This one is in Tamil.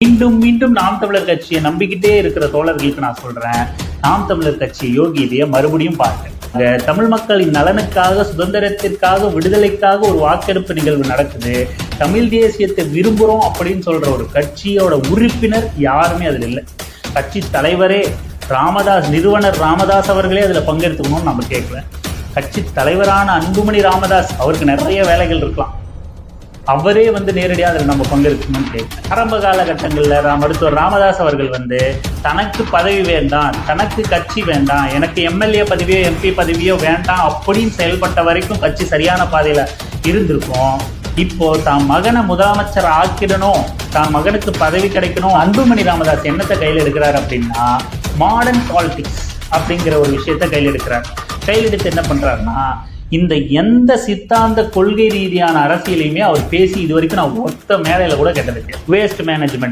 மீண்டும் மீண்டும் நாம் தமிழர் கட்சியை நம்பிக்கிட்டே இருக்கிற தோழர்களுக்கு நான் சொல்றேன், நாம் தமிழர் கட்சி யோகி இதைய மறுபடியும் பாருங்க. தமிழ் மக்களின் நலனுக்காக, சுதந்திரத்திற்காக, விடுதலைக்காக ஒரு வாக்கெடுப்பு நிகழ்வு நடக்குது. தமிழ் தேசியத்தை விரும்புகிறோம் அப்படின்னு சொல்ற ஒரு கட்சியோட உறுப்பினர் யாருமே அதில் இல்லை. கட்சி தலைவரே ராமதாஸ், நிறுவனர் ராமதாஸ் அவர்களே அதில் பங்கெடுத்துக்கணும்னு நம்ம கேட்கல. கட்சி தலைவரான அன்புமணி ராமதாஸ், அவருக்கு நிறைய வேலைகள் இருக்கலாம், அவரே நேரடியாக அதில் நம்ம பங்கெடுக்கணும்னு கேட்குறேன். ஆரம்ப காலகட்டங்களில் மருத்துவர் ராமதாஸ் அவர்கள் தனக்கு பதவி வேண்டாம், தனக்கு கட்சி வேண்டாம், எனக்கு எம்எல்ஏ பதவியோ எம்பி பதவியோ வேண்டாம் அப்படின்னு செயல்பட்ட வரைக்கும் கட்சி சரியான பாதையில் இருந்திருக்கும். இப்போ தான் மகனை முதலமைச்சர் ஆக்கிடணும், தான் மகனுக்கு பதவி கிடைக்கணும், அன்புமணி ராமதாஸ் என்னத்தை கையில் எடுக்கிறார் அப்படின்னா மாடர்ன் பாலிடிக்ஸ் அப்படிங்கிற ஒரு விஷயத்த கையில் எடுக்கிறார். கையில் எடுத்து என்ன பண்ணுறாருன்னா, இந்த எந்த சித்தாந்த கொள்கை ரீதியான அரசியலையுமே அவர் பேசி இது வரைக்கும் நான் ஒத்த மேலையில கூட கேட்டதுக்கு வேஸ்ட் மேனேஜ்மெண்ட்